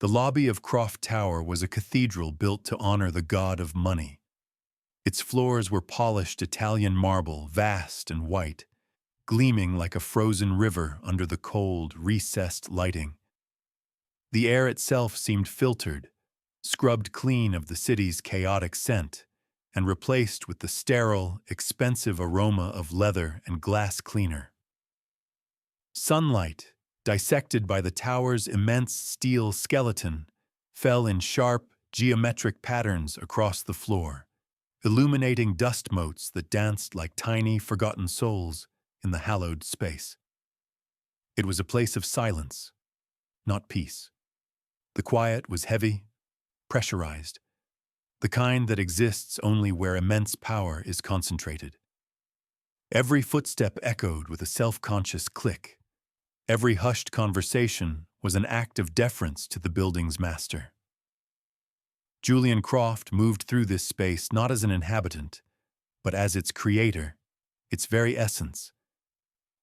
The lobby of Croft Tower was a cathedral built to honor the god of money. Its floors were polished Italian marble, vast and white, gleaming like a frozen river under the cold, recessed lighting. The air itself seemed filtered, scrubbed clean of the city's chaotic scent, and replaced with the sterile, expensive aroma of leather and glass cleaner. Sunlight, dissected by the tower's immense steel skeleton, fell in sharp, geometric patterns across the floor, illuminating dust motes that danced like tiny, forgotten souls in the hallowed space. It was a place of silence, not peace. The quiet was heavy, pressurized, the kind that exists only where immense power is concentrated. Every footstep echoed with a self-conscious click. Every hushed conversation was an act of deference to the building's master. Julian Croft moved through this space not as an inhabitant, but as its creator, its very essence.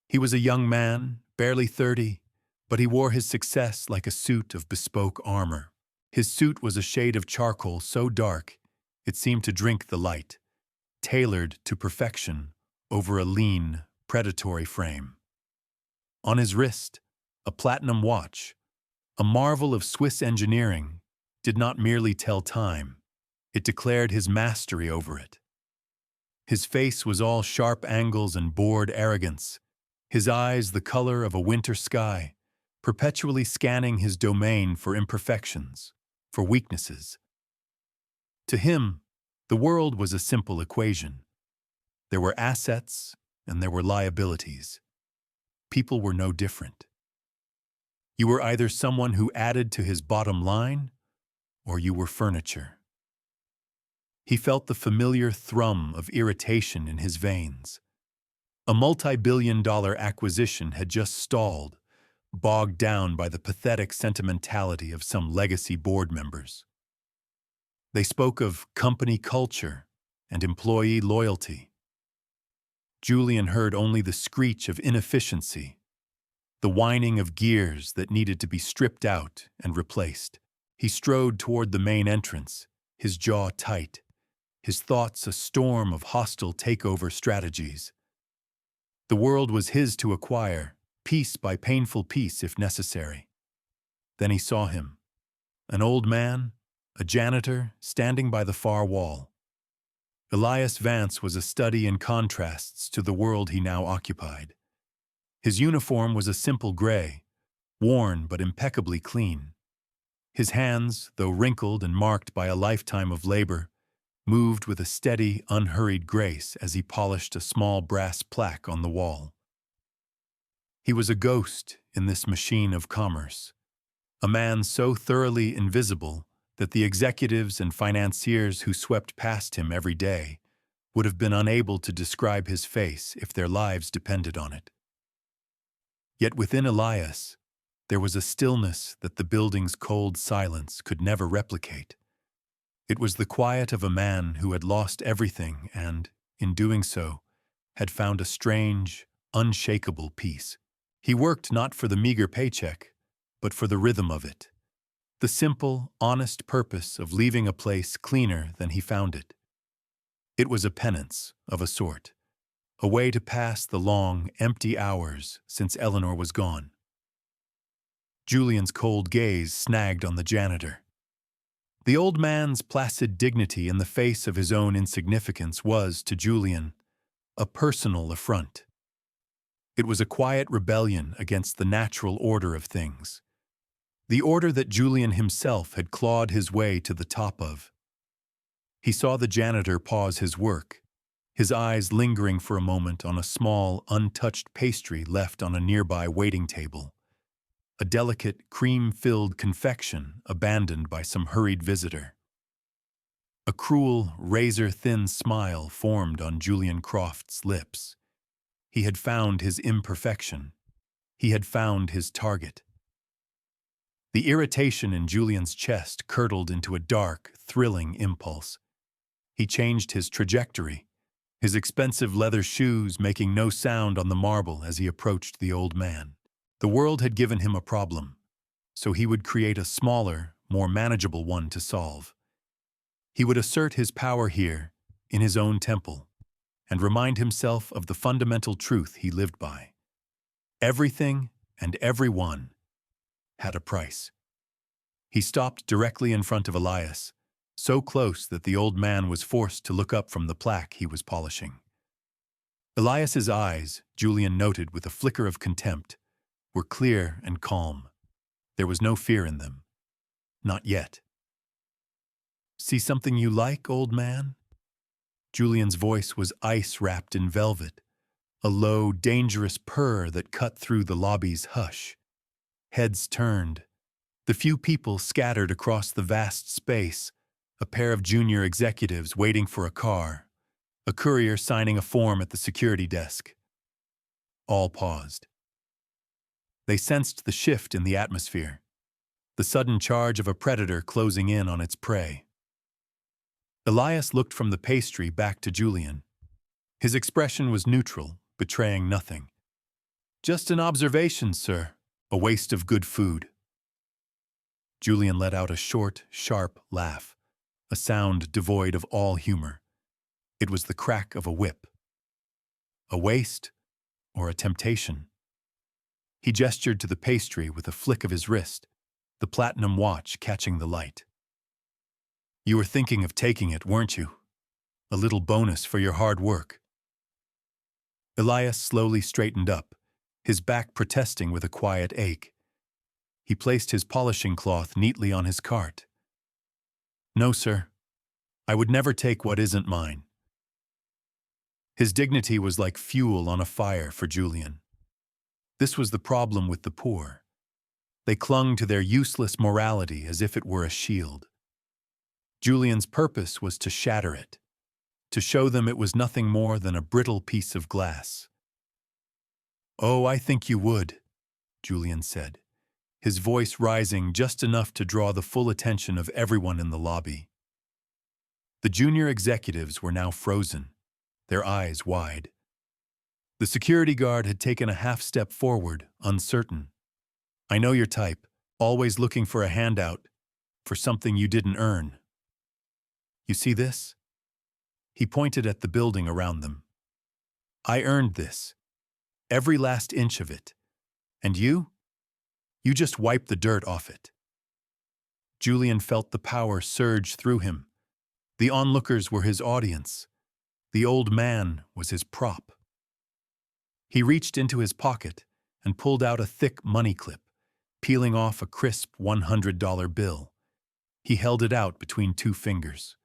He was a young man, barely 30, but he wore his success like a suit of bespoke armor. His suit was a shade of charcoal so dark it seemed to drink the light, tailored to perfection over a lean, predatory frame. On his wrist, a platinum watch, a marvel of Swiss engineering, did not merely tell time, it declared his mastery over it. His face was all sharp angles and bored arrogance, his eyes the color of a winter sky, perpetually scanning his domain for imperfections, for weaknesses. To him, the world was a simple equation. There were assets and there were liabilities. People were no different. You were either someone who added to his bottom line, or you were furniture. He felt the familiar thrum of irritation in his veins. A multi-billion-dollar acquisition had just stalled, bogged down by the pathetic sentimentality of some legacy board members. They spoke of company culture and employee loyalty. Julian heard only the screech of inefficiency, the whining of gears that needed to be stripped out and replaced. He strode toward the main entrance, his jaw tight, his thoughts a storm of hostile takeover strategies. The world was his to acquire, piece by painful piece if necessary. Then he saw him, an old man, a janitor, standing by the far wall. Elias Vance was a study in contrasts to the world he now occupied. His uniform was a simple gray, worn but impeccably clean. His hands, though wrinkled and marked by a lifetime of labor, moved with a steady, unhurried grace as he polished a small brass plaque on the wall. He was a ghost in this machine of commerce, a man so thoroughly invisible that the executives and financiers who swept past him every day would have been unable to describe his face if their lives depended on it. Yet within Elias, there was a stillness that the building's cold silence could never replicate. It was the quiet of a man who had lost everything and, in doing so, had found a strange, unshakable peace. He worked not for the meager paycheck, but for the rhythm of it. The simple, honest purpose of leaving a place cleaner than he found it. It was a penance, of a sort, a way to pass the long, empty hours since Eleanor was gone. Julian's cold gaze snagged on the janitor. The old man's placid dignity in the face of his own insignificance was, to Julian, a personal affront. It was a quiet rebellion against the natural order of things. The order that Julian himself had clawed his way to the top of. He saw the janitor pause his work, his eyes lingering for a moment on a small, untouched pastry left on a nearby waiting table, a delicate, cream-filled confection abandoned by some hurried visitor. A cruel, razor-thin smile formed on Julian Croft's lips. He had found his imperfection. He had found his target. The irritation in Julian's chest curdled into a dark, thrilling impulse. He changed his trajectory, his expensive leather shoes making no sound on the marble as he approached the old man. The world had given him a problem, so he would create a smaller, more manageable one to solve. He would assert his power here, in his own temple, and remind himself of the fundamental truth he lived by. Everything and everyone had a price. He stopped directly in front of Elias, so close that the old man was forced to look up from the plaque he was polishing. Elias's eyes, Julian noted with a flicker of contempt, were clear and calm. There was no fear in them. Not yet. "See something you like, old man?" Julian's voice was ice wrapped in velvet, a low, dangerous purr that cut through the lobby's hush. Heads turned. The few people scattered across the vast space, a pair of junior executives waiting for a car, a courier signing a form at the security desk. All paused. They sensed the shift in the atmosphere, the sudden charge of a predator closing in on its prey. Elias looked from the pastry back to Julian. His expression was neutral, betraying nothing. "Just an observation, sir. A waste of good food." Julian let out a short, sharp laugh, a sound devoid of all humor. It was the crack of a whip. A waste or a temptation? He gestured to the pastry with a flick of his wrist, the platinum watch catching the light. "You were thinking of taking it, weren't you? A little bonus for your hard work." Elias slowly straightened up, his back protesting with a quiet ache. He placed his polishing cloth neatly on his cart. "No, sir. I would never take what isn't mine." His dignity was like fuel on a fire for Julian. This was the problem with the poor. They clung to their useless morality as if it were a shield. Julian's purpose was to shatter it, to show them it was nothing more than a brittle piece of glass. "Oh, I think you would," Julian said, his voice rising just enough to draw the full attention of everyone in the lobby. The junior executives were now frozen, their eyes wide. The security guard had taken a half step forward, uncertain. "I know your type, always looking for a handout, for something you didn't earn. You see this?" He pointed at the building around them. "I earned this, every last inch of it. And you? You just wiped the dirt off it." Julian felt the power surge through him. The onlookers were his audience. The old man was his prop. He reached into his pocket and pulled out a thick money clip, peeling off a crisp $100 bill. He held it out between two fingers.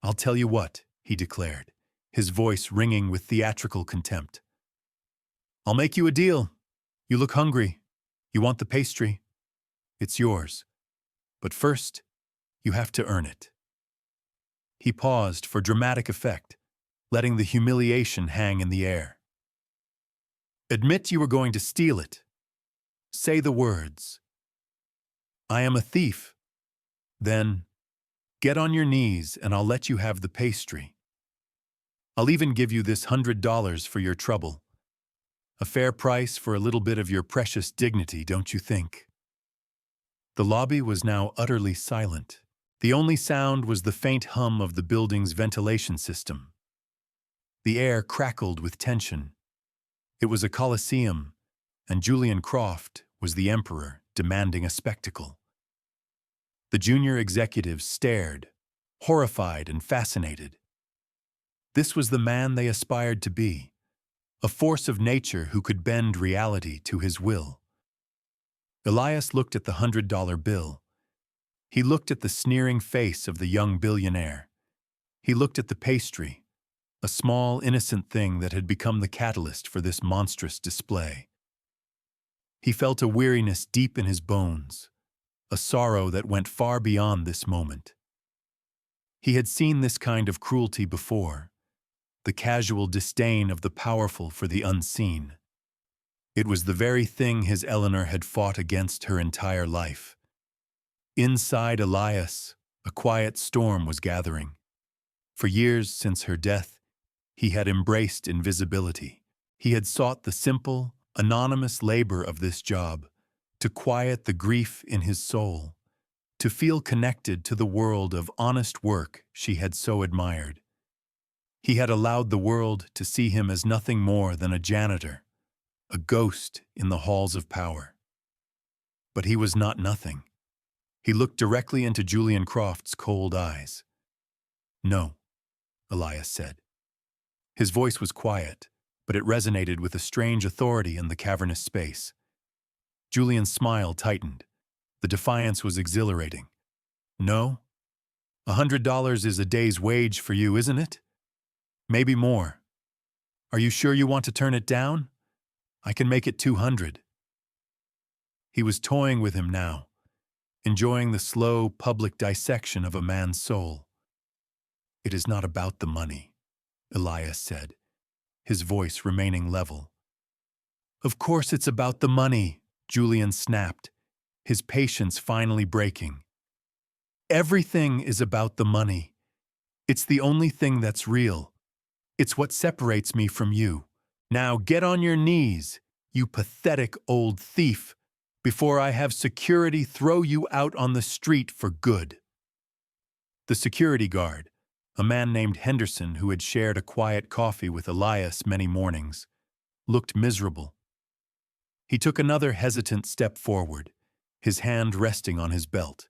"I'll tell you what," he declared, his voice ringing with theatrical contempt. "I'll make you a deal. You look hungry. You want the pastry. It's yours. But first, you have to earn it." He paused for dramatic effect, letting the humiliation hang in the air. "Admit you were going to steal it. Say the words. 'I am a thief.' Then, get on your knees and I'll let you have the pastry. I'll even give you this $100 for your trouble. A fair price for a little bit of your precious dignity, don't you think?" The lobby was now utterly silent. The only sound was the faint hum of the building's ventilation system. The air crackled with tension. It was a coliseum, and Julian Croft was the emperor demanding a spectacle. The junior executives stared, horrified and fascinated. This was the man they aspired to be, a force of nature who could bend reality to his will. Elias looked at the $100 bill. He looked at the sneering face of the young billionaire. He looked at the pastry, a small, innocent thing that had become the catalyst for this monstrous display. He felt a weariness deep in his bones, a sorrow that went far beyond this moment. He had seen this kind of cruelty before, the casual disdain of the powerful for the unseen. It was the very thing his Eleanor had fought against her entire life. Inside Elias, a quiet storm was gathering. For years since her death, he had embraced invisibility. He had sought the simple, anonymous labor of this job, to quiet the grief in his soul, to feel connected to the world of honest work she had so admired. He had allowed the world to see him as nothing more than a janitor, a ghost in the halls of power. But he was not nothing. He looked directly into Julian Croft's cold eyes. "No," Elias said. His voice was quiet, but it resonated with a strange authority in the cavernous space. Julian's smile tightened. The defiance was exhilarating. "No? $100 is a day's wage for you, isn't it? Maybe more. Are you sure you want to turn it down? I can make it 200. He was toying with him now, enjoying the slow public dissection of a man's soul. "It is not about the money," Elias said, his voice remaining level. "Of course it's about the money," Julian snapped, his patience finally breaking. "Everything is about the money. It's the only thing that's real. It's what separates me from you. Now get on your knees, you pathetic old thief, before I have security throw you out on the street for good." The security guard, a man named Henderson who had shared a quiet coffee with Elias many mornings, looked miserable. He took another hesitant step forward, his hand resting on his belt.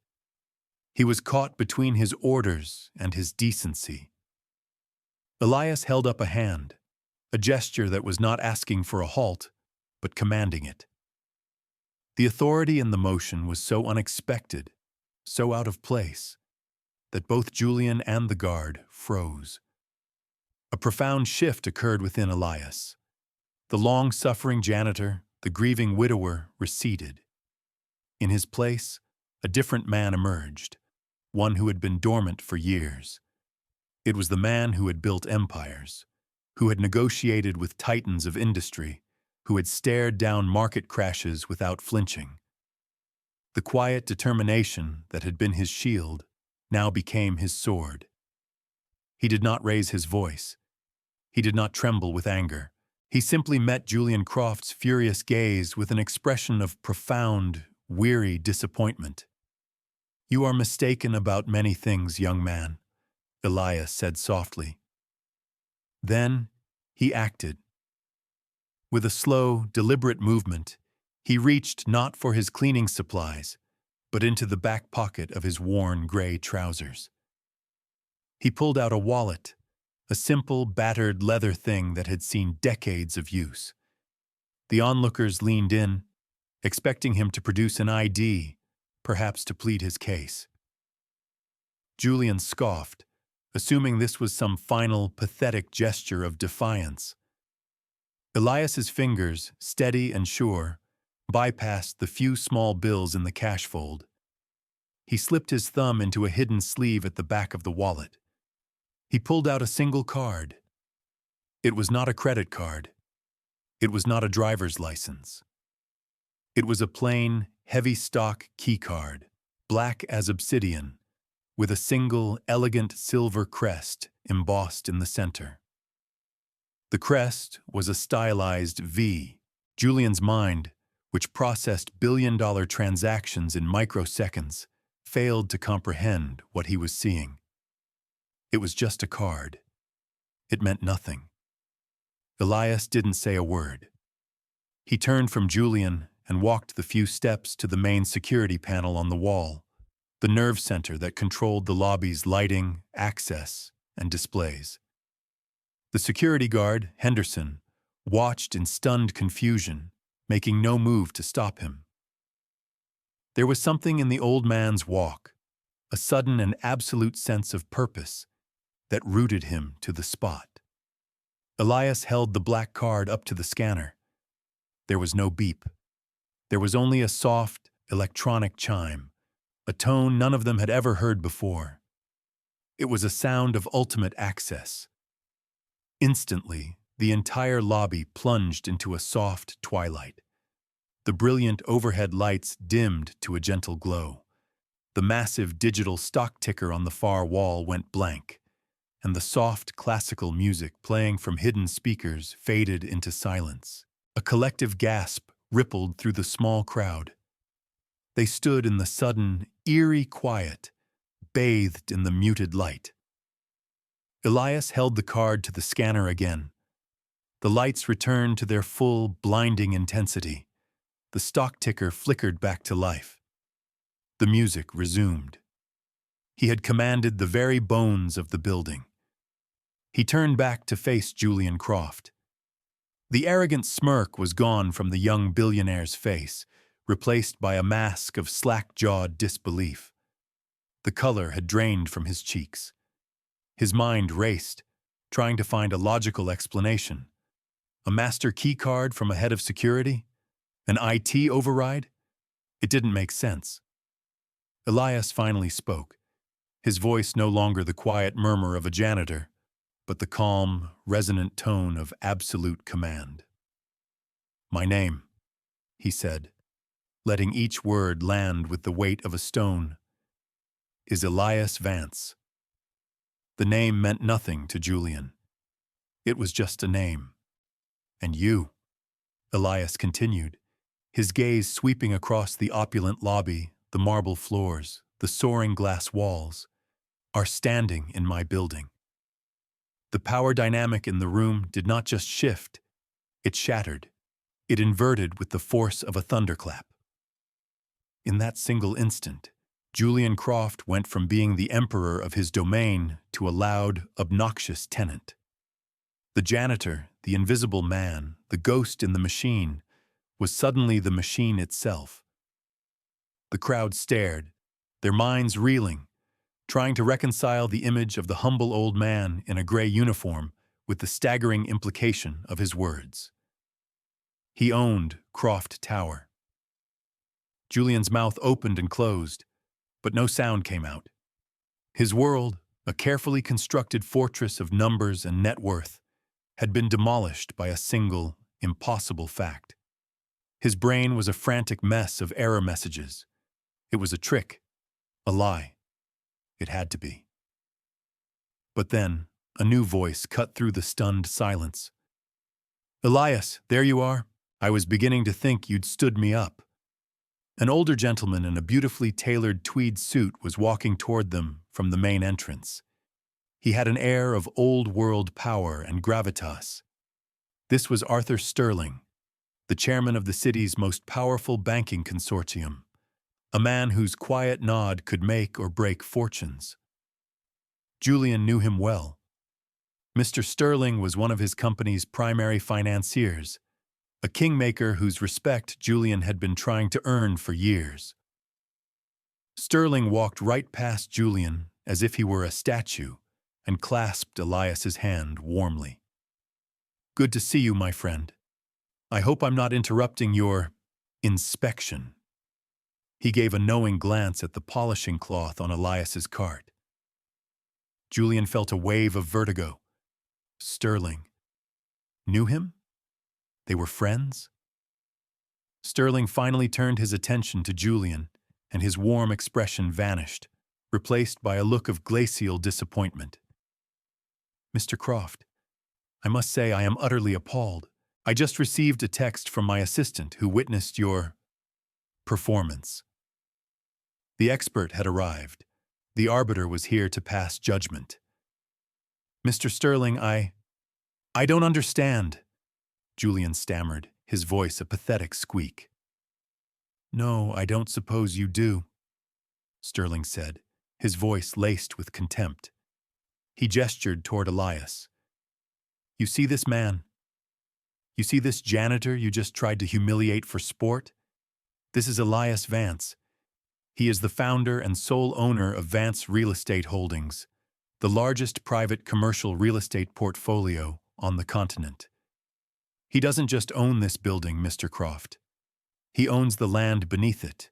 He was caught between his orders and his decency. Elias held up a hand, a gesture that was not asking for a halt, but commanding it. The authority in the motion was so unexpected, so out of place, that both Julian and the guard froze. A profound shift occurred within Elias. The long-suffering janitor, the grieving widower, receded. In his place, a different man emerged, one who had been dormant for years. It was the man who had built empires, who had negotiated with titans of industry, who had stared down market crashes without flinching. The quiet determination that had been his shield now became his sword. He did not raise his voice. He did not tremble with anger. He simply met Julian Croft's furious gaze with an expression of profound, weary disappointment. "You are mistaken about many things, young man," Elias said softly. Then he acted. With a slow, deliberate movement, he reached not for his cleaning supplies, but into the back pocket of his worn gray trousers. He pulled out a wallet, a simple, battered leather thing that had seen decades of use. The onlookers leaned in, expecting him to produce an ID, perhaps to plead his case. Julian scoffed, assuming this was some final, pathetic gesture of defiance. Elias's fingers, steady and sure, bypassed the few small bills in the cash fold. He slipped his thumb into a hidden sleeve at the back of the wallet. He pulled out a single card. It was not a credit card. It was not a driver's license. It was a plain, heavy-stock key card, black as obsidian, with a single, elegant silver crest embossed in the center. The crest was a stylized V. Julian's mind, which processed billion-dollar transactions in microseconds, failed to comprehend what he was seeing. It was just a card. It meant nothing. Elias didn't say a word. He turned from Julian and walked the few steps to the main security panel on the wall, the nerve center that controlled the lobby's lighting, access, and displays. The security guard, Henderson, watched in stunned confusion, making no move to stop him. There was something in the old man's walk, a sudden and absolute sense of purpose, that rooted him to the spot. Elias held the black card up to the scanner. There was no beep. There was only a soft, electronic chime, a tone none of them had ever heard before. It was a sound of ultimate access. Instantly, the entire lobby plunged into a soft twilight. The brilliant overhead lights dimmed to a gentle glow. The massive digital stock ticker on the far wall went blank, and the soft classical music playing from hidden speakers faded into silence. A collective gasp rippled through the small crowd. They stood in the sudden, eerie quiet, bathed in the muted light. Elias held the card to the scanner again. The lights returned to their full, blinding intensity. The stock ticker flickered back to life. The music resumed. He had commanded the very bones of the building. He turned back to face Julian Croft. The arrogant smirk was gone from the young billionaire's face, replaced by a mask of slack-jawed disbelief. The color had drained from his cheeks. His mind raced, trying to find a logical explanation. A master key card from a head of security? An IT override? It didn't make sense. Elias finally spoke, his voice no longer the quiet murmur of a janitor, but the calm, resonant tone of absolute command. "My name," he said, letting each word land with the weight of a stone, "is Elias Vance." The name meant nothing to Julian. It was just a name. "And you," Elias continued, his gaze sweeping across the opulent lobby, the marble floors, the soaring glass walls, "are standing in my building." The power dynamic in the room did not just shift, it shattered. It inverted with the force of a thunderclap. In that single instant, Julian Croft went from being the emperor of his domain to a loud, obnoxious tenant. The janitor, the invisible man, the ghost in the machine, was suddenly the machine itself. The crowd stared, their minds reeling, trying to reconcile the image of the humble old man in a gray uniform with the staggering implication of his words. He owned Croft Tower. Julian's mouth opened and closed, but no sound came out. His world, a carefully constructed fortress of numbers and net worth, had been demolished by a single, impossible fact. His brain was a frantic mess of error messages. It was a trick, a lie. It had to be. But then, a new voice cut through the stunned silence. "Elias, there you are. I was beginning to think you'd stood me up." An older gentleman in a beautifully tailored tweed suit was walking toward them from the main entrance. He had an air of old-world power and gravitas. This was Arthur Sterling, the chairman of the city's most powerful banking consortium, a man whose quiet nod could make or break fortunes. Julian knew him well. Mr. Sterling was one of his company's primary financiers, a kingmaker whose respect Julian had been trying to earn for years. Sterling walked right past Julian as if he were a statue and clasped Elias's hand warmly. "Good to see you, my friend. I hope I'm not interrupting your inspection." He gave a knowing glance at the polishing cloth on Elias's cart. Julian felt a wave of vertigo. Sterling. Knew him? They were friends? Sterling finally turned his attention to Julian, and his warm expression vanished, replaced by a look of glacial disappointment. "Mr. Croft, I must say I am utterly appalled. I just received a text from my assistant who witnessed your performance." The expert had arrived. The arbiter was here to pass judgment. "Mr. Sterling, I don't understand," Julian stammered, his voice a pathetic squeak. "No, I don't suppose you do," Sterling said, his voice laced with contempt. He gestured toward Elias. "You see this man? You see this janitor you just tried to humiliate for sport? This is Elias Vance. He is the founder and sole owner of Vance Real Estate Holdings, the largest private commercial real estate portfolio on the continent. He doesn't just own this building, Mr. Croft. He owns the land beneath it.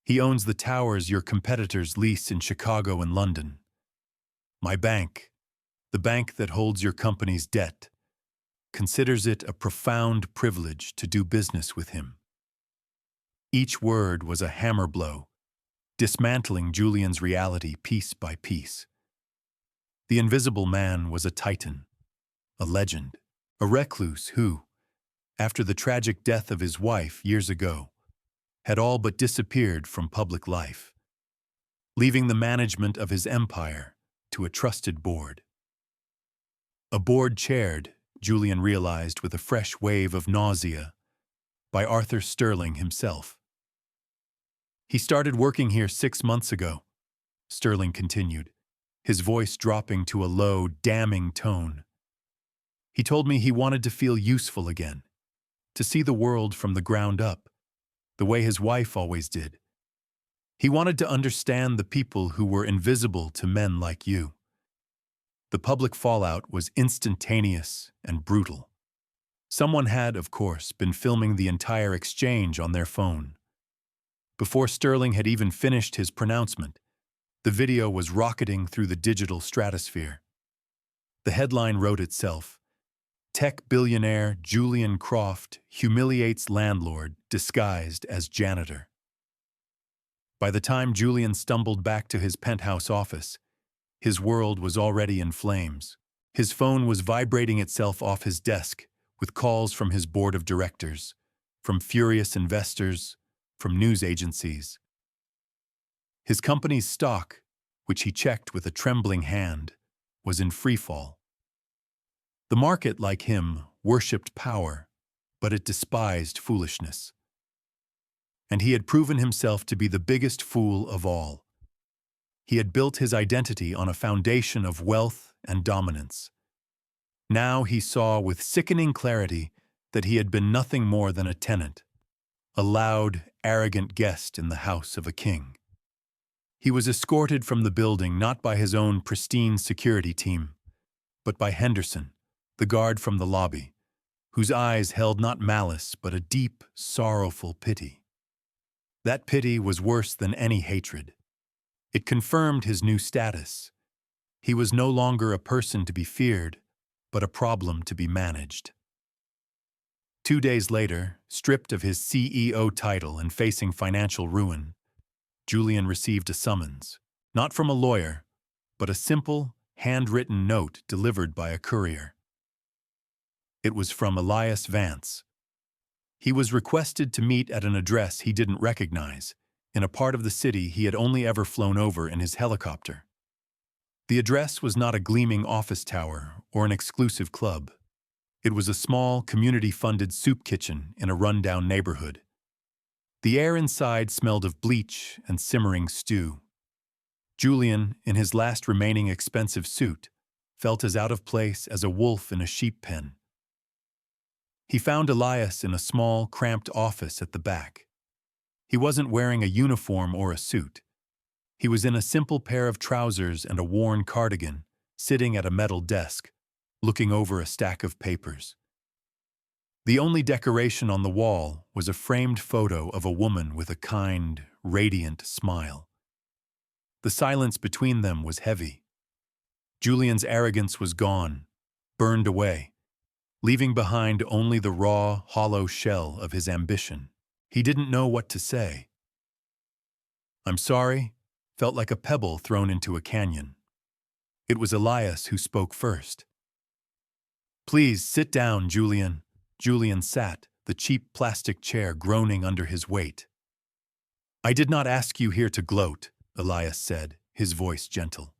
He owns the towers your competitors lease in Chicago and London. My bank, the bank that holds your company's debt, considers it a profound privilege to do business with him." Each word was a hammer blow, dismantling Julian's reality piece by piece. The invisible man was a titan, a legend, a recluse who, after the tragic death of his wife years ago, had all but disappeared from public life, leaving the management of his empire to a trusted board. A board chaired, Julian realized with a fresh wave of nausea, by Arthur Sterling himself. He started working here 6 months ago, Sterling continued, his voice dropping to a low, damning tone. He told me he wanted to feel useful again, to see the world from the ground up, the way his wife always did. He wanted to understand the people who were invisible to men like you. The public fallout was instantaneous and brutal. Someone had, of course, been filming the entire exchange on their phone. Before Sterling had even finished his pronouncement, the video was rocketing through the digital stratosphere. The headline wrote itself, "Tech billionaire Julian Croft humiliates landlord disguised as janitor." By the time Julian stumbled back to his penthouse office, his world was already in flames. His phone was vibrating itself off his desk with calls from his board of directors, from furious investors, from news agencies. His company's stock, which he checked with a trembling hand, was in freefall. The market, like him, worshipped power, but it despised foolishness. And he had proven himself to be the biggest fool of all. He had built his identity on a foundation of wealth and dominance. Now he saw with sickening clarity that he had been nothing more than a tenant, a loud, arrogant guest in the house of a king. He was escorted from the building not by his own pristine security team, but by Henderson, the guard from the lobby, whose eyes held not malice but a deep, sorrowful pity. That pity was worse than any hatred. It confirmed his new status. He was no longer a person to be feared, but a problem to be managed. 2 days later, stripped of his CEO title and facing financial ruin, Julian received a summons, not from a lawyer, but a simple, handwritten note delivered by a courier. It was from Elias Vance. He was requested to meet at an address he didn't recognize, in a part of the city he had only ever flown over in his helicopter. The address was not a gleaming office tower or an exclusive club. It was a small, community-funded soup kitchen in a rundown neighborhood. The air inside smelled of bleach and simmering stew. Julian, in his last remaining expensive suit, felt as out of place as a wolf in a sheep pen. He found Elias in a small, cramped office at the back. He wasn't wearing a uniform or a suit. He was in a simple pair of trousers and a worn cardigan, sitting at a metal desk, looking over a stack of papers. The only decoration on the wall was a framed photo of a woman with a kind, radiant smile. The silence between them was heavy. Julian's arrogance was gone, burned away, leaving behind only the raw, hollow shell of his ambition. He didn't know what to say. "I'm sorry," felt like a pebble thrown into a canyon. It was Elias who spoke first. "Please sit down, Julian." Julian sat, the cheap plastic chair groaning under his weight. "I did not ask you here to gloat," Elias said, his voice gentle.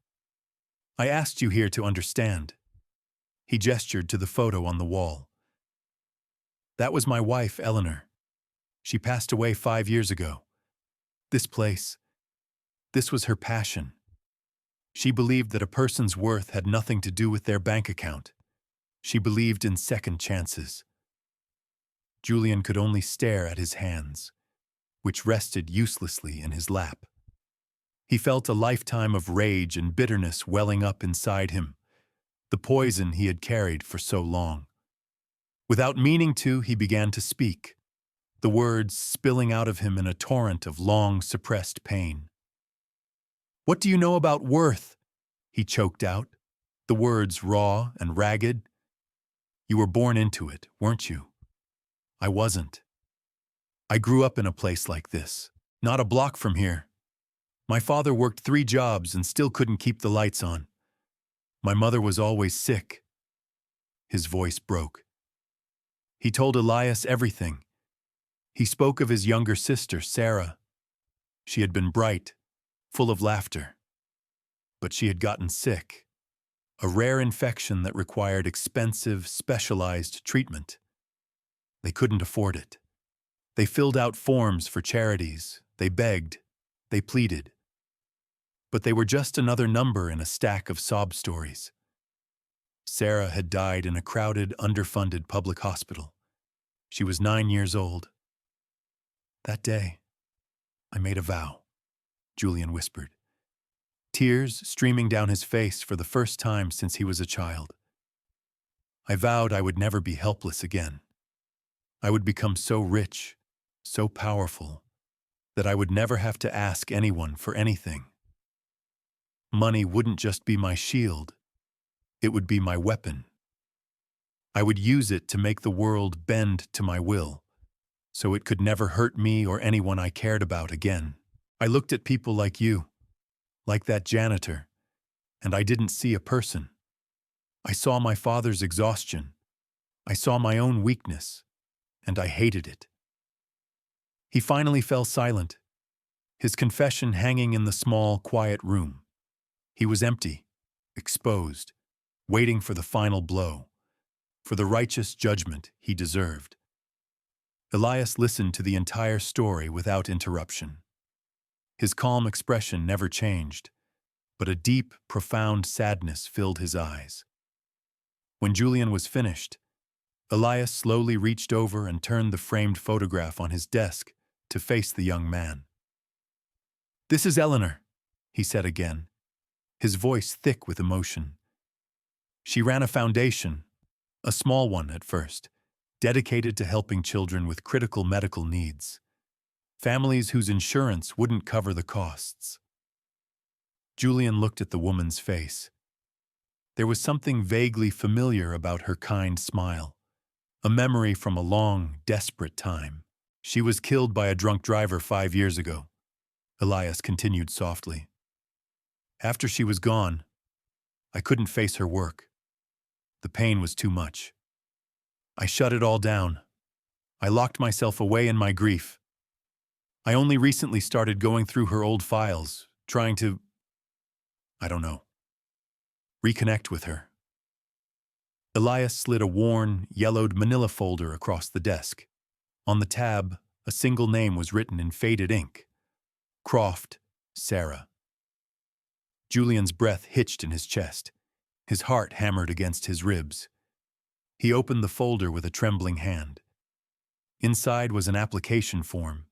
"I asked you here to understand." He gestured to the photo on the wall. "That was my wife, Eleanor. She passed away 5 years ago. This place, this was her passion. She believed that a person's worth had nothing to do with their bank account. She believed in second chances." Julian could only stare at his hands, which rested uselessly in his lap. He felt a lifetime of rage and bitterness welling up inside him, the poison he had carried for so long. Without meaning to, he began to speak, the words spilling out of him in a torrent of long-suppressed pain. "What do you know about worth?" he choked out, the words raw and ragged. "You were born into it, weren't you? I wasn't. I grew up in a place like this, not a block from here. My father worked 3 jobs and still couldn't keep the lights on. My mother was always sick." His voice broke. He told Elias everything. He spoke of his younger sister, Sarah. She had been bright, full of laughter. But she had gotten sick, a rare infection that required expensive, specialized treatment. They couldn't afford it. They filled out forms for charities. They begged. They pleaded. But they were just another number in a stack of sob stories. Sarah had died in a crowded, underfunded public hospital. She was 9 years old. That day, I made a vow, Julian whispered, tears streaming down his face for the first time since he was a child. I vowed I would never be helpless again. I would become so rich, so powerful, that I would never have to ask anyone for anything. Money wouldn't just be my shield, it would be my weapon. I would use it to make the world bend to my will, so it could never hurt me or anyone I cared about again. I looked at people like you, like that janitor, and I didn't see a person. I saw my father's exhaustion. I saw my own weakness, and I hated it. He finally fell silent, his confession hanging in the small, quiet room. He was empty, exposed, waiting for the final blow, for the righteous judgment he deserved. Elias listened to the entire story without interruption. His calm expression never changed, but a deep, profound sadness filled his eyes. When Julian was finished, Elias slowly reached over and turned the framed photograph on his desk to face the young man. "This is Eleanor," he said again, his voice thick with emotion. "She ran a foundation, a small one at first, dedicated to helping children with critical medical needs, families whose insurance wouldn't cover the costs." Julian looked at the woman's face. There was something vaguely familiar about her kind smile, a memory from a long, desperate time. "She was killed by a drunk driver 5 years ago," Elias continued softly. "After she was gone, I couldn't face her work. The pain was too much. I shut it all down. I locked myself away in my grief. I only recently started going through her old files, trying to, reconnect with her." Elias slid a worn, yellowed manila folder across the desk. On the tab, a single name was written in faded ink: Croft, Sarah. Julian's breath hitched in his chest. His heart hammered against his ribs. He opened the folder with a trembling hand. Inside was an application form.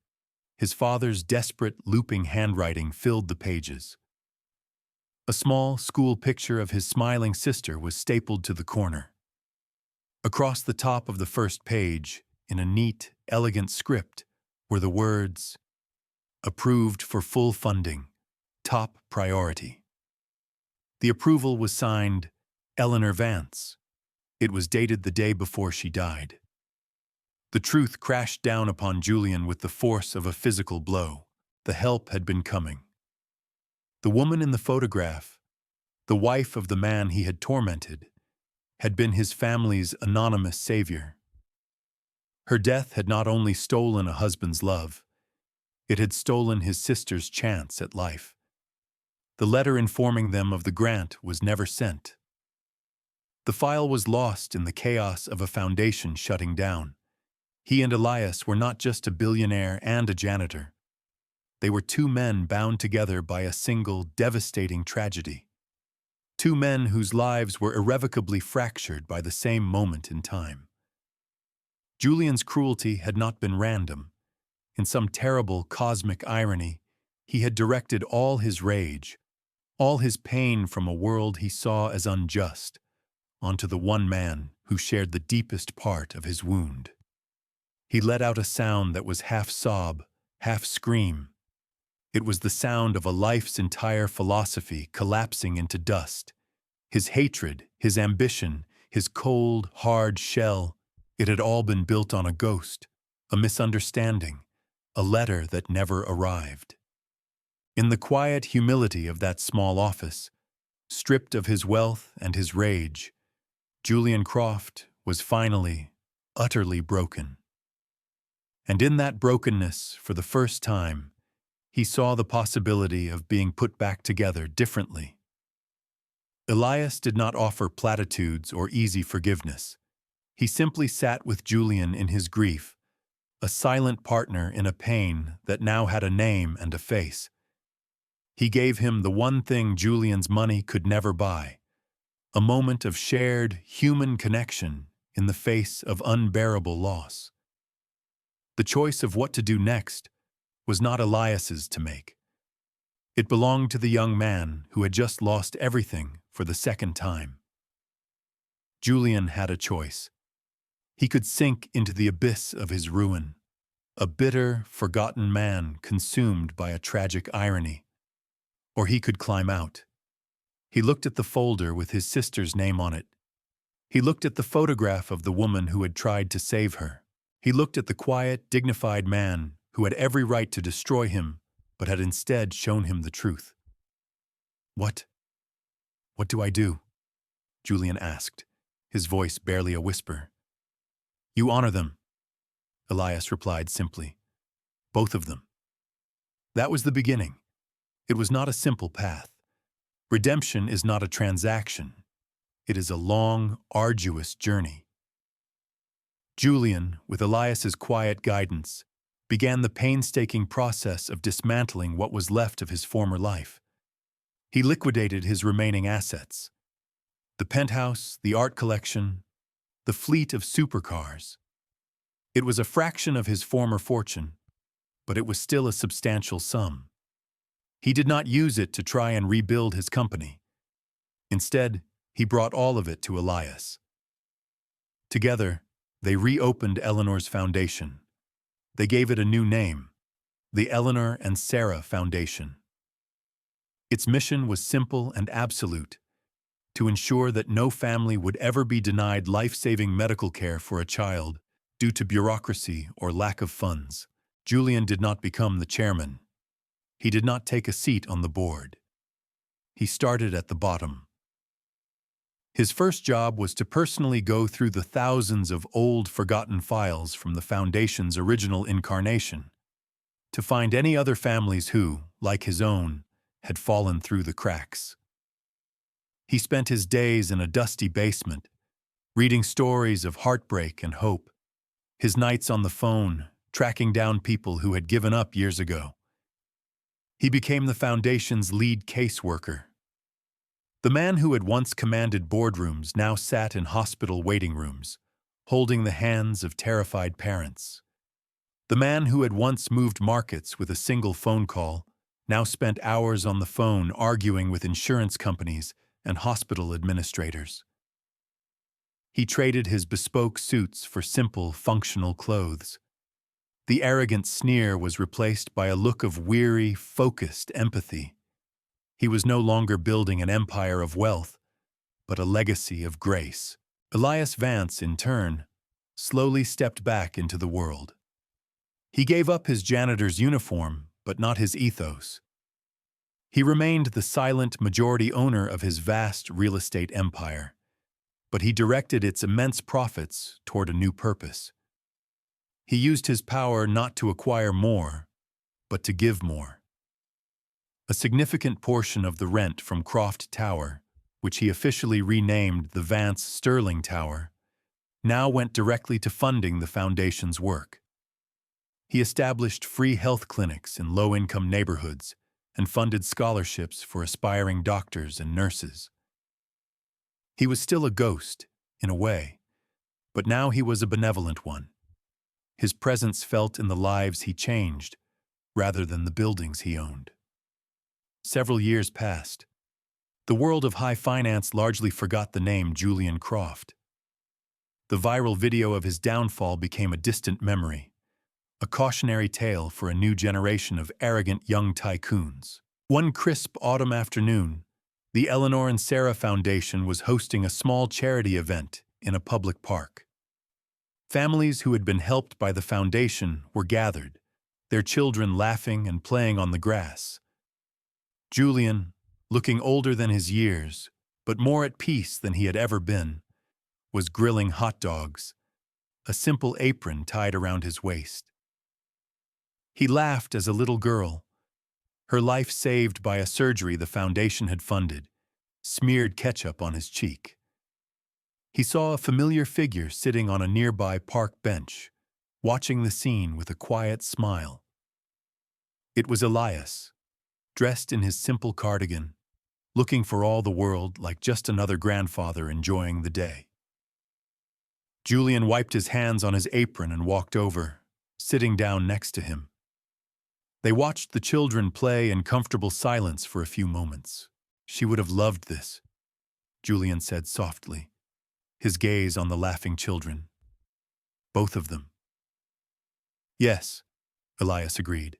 His father's desperate, looping handwriting filled the pages. A small school picture of his smiling sister was stapled to the corner. Across the top of the first page, in a neat, elegant script, were the words, "Approved for full funding, top priority." The approval was signed Eleanor Vance. It was dated the day before she died. The truth crashed down upon Julian with the force of a physical blow. The help had been coming. The woman in the photograph, the wife of the man he had tormented, had been his family's anonymous savior. Her death had not only stolen a husband's love, it had stolen his sister's chance at life. The letter informing them of the grant was never sent. The file was lost in the chaos of a foundation shutting down. He and Elias were not just a billionaire and a janitor. They were two men bound together by a single, devastating tragedy. Two men whose lives were irrevocably fractured by the same moment in time. Julian's cruelty had not been random. In some terrible cosmic irony, he had directed all his rage, all his pain from a world he saw as unjust, onto the one man who shared the deepest part of his wound. He let out a sound that was half sob, half scream. It was the sound of a life's entire philosophy collapsing into dust. His hatred, his ambition, his cold, hard shell, it had all been built on a ghost, a misunderstanding, a letter that never arrived. In the quiet humility of that small office, stripped of his wealth and his rage, Julian Croft was finally, utterly broken. And in that brokenness, for the first time, he saw the possibility of being put back together differently. Elias did not offer platitudes or easy forgiveness. He simply sat with Julian in his grief, a silent partner in a pain that now had a name and a face. He gave him the one thing Julian's money could never buy, a moment of shared human connection in the face of unbearable loss. The choice of what to do next was not Elias's to make. It belonged to the young man who had just lost everything for the second time. Julian had a choice. He could sink into the abyss of his ruin, a bitter, forgotten man consumed by a tragic irony. Or he could climb out. He looked at the folder with his sister's name on it. He looked at the photograph of the woman who had tried to save her. He looked at the quiet, dignified man who had every right to destroy him, but had instead shown him the truth. What do I do?" Julian asked, his voice barely a whisper. "You honor them," Elias replied simply. "Both of them." That was the beginning. It was not a simple path. Redemption is not a transaction. It is a long, arduous journey. Julian, with Elias's quiet guidance, began the painstaking process of dismantling what was left of his former life. He liquidated his remaining assets: the penthouse, the art collection, the fleet of supercars. It was a fraction of his former fortune, but it was still a substantial sum. He did not use it to try and rebuild his company. Instead, he brought all of it to Elias. Together, they reopened Eleanor's foundation. They gave it a new name, the Eleanor and Sarah Foundation. Its mission was simple and absolute: to ensure that no family would ever be denied life-saving medical care for a child due to bureaucracy or lack of funds. Julian did not become the chairman. He did not take a seat on the board. He started at the bottom. His first job was to personally go through the thousands of old, forgotten files from the Foundation's original incarnation, to find any other families who, like his own, had fallen through the cracks. He spent his days in a dusty basement, reading stories of heartbreak and hope, his nights on the phone, tracking down people who had given up years ago. He became the Foundation's lead caseworker. The man who had once commanded boardrooms now sat in hospital waiting rooms, holding the hands of terrified parents. The man who had once moved markets with a single phone call now spent hours on the phone arguing with insurance companies and hospital administrators. He traded his bespoke suits for simple, functional clothes. The arrogant sneer was replaced by a look of weary, focused empathy. He was no longer building an empire of wealth, but a legacy of grace. Elias Vance, in turn, slowly stepped back into the world. He gave up his janitor's uniform, but not his ethos. He remained the silent majority owner of his vast real estate empire, but he directed its immense profits toward a new purpose. He used his power not to acquire more, but to give more. A significant portion of the rent from Croft Tower, which he officially renamed the Vance Sterling Tower, now went directly to funding the Foundation's work. He established free health clinics in low-income neighborhoods and funded scholarships for aspiring doctors and nurses. He was still a ghost, in a way, but now he was a benevolent one. His presence felt in the lives he changed, rather than the buildings he owned. Several years passed. The world of high finance largely forgot the name Julian Croft. The viral video of his downfall became a distant memory, a cautionary tale for a new generation of arrogant young tycoons. One crisp autumn afternoon, the Eleanor and Sarah Foundation was hosting a small charity event in a public park. Families who had been helped by the foundation were gathered, their children laughing and playing on the grass. Julian, looking older than his years, but more at peace than he had ever been, was grilling hot dogs, a simple apron tied around his waist. He laughed as a little girl, her life saved by a surgery the foundation had funded, smeared ketchup on his cheek. He saw a familiar figure sitting on a nearby park bench, watching the scene with a quiet smile. It was Elias, dressed in his simple cardigan, looking for all the world like just another grandfather enjoying the day. Julian wiped his hands on his apron and walked over, sitting down next to him. They watched the children play in comfortable silence for a few moments. "She would have loved this," Julian said softly, his gaze on the laughing children. "Both of them." "Yes," Elias agreed.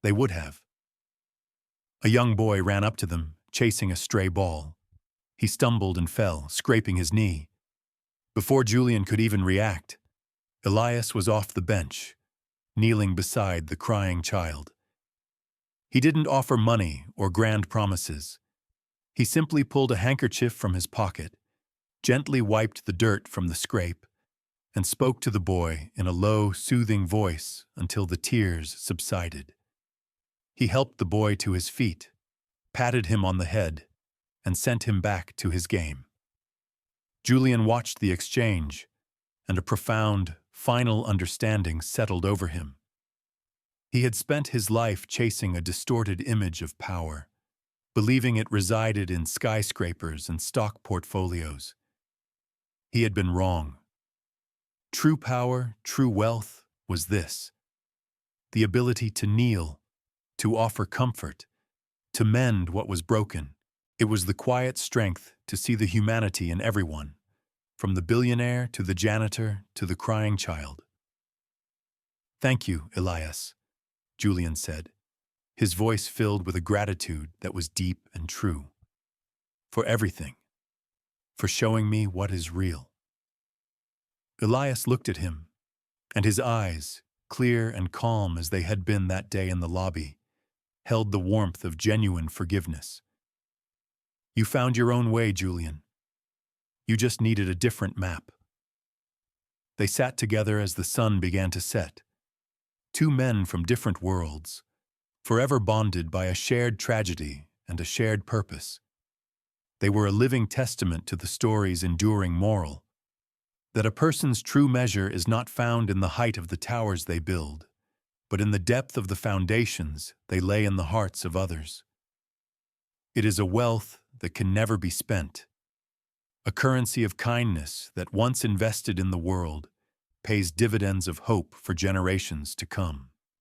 "They would have." A young boy ran up to them, chasing a stray ball. He stumbled and fell, scraping his knee. Before Julian could even react, Elias was off the bench, kneeling beside the crying child. He didn't offer money or grand promises. He simply pulled a handkerchief from his pocket, gently wiped the dirt from the scrape, and spoke to the boy in a low, soothing voice until the tears subsided. He helped the boy to his feet, patted him on the head, and sent him back to his game. Julian watched the exchange, and a profound, final understanding settled over him. He had spent his life chasing a distorted image of power, believing it resided in skyscrapers and stock portfolios. He had been wrong. True power, true wealth was this: the ability to kneel, to offer comfort, to mend what was broken. It was the quiet strength to see the humanity in everyone, from the billionaire to the janitor to the crying child. "Thank you, Elias," Julian said, his voice filled with a gratitude that was deep and true. "For everything. For showing me what is real." Elias looked at him, and his eyes, clear and calm as they had been that day in the lobby, held the warmth of genuine forgiveness. "You found your own way, Julian. You just needed a different map." They sat together as the sun began to set. Two men from different worlds, forever bonded by a shared tragedy and a shared purpose. They were a living testament to the story's enduring moral, that a person's true measure is not found in the height of the towers they build, but in the depth of the foundations they lay in the hearts of others. It is a wealth that can never be spent, a currency of kindness that once invested in the world pays dividends of hope for generations to come.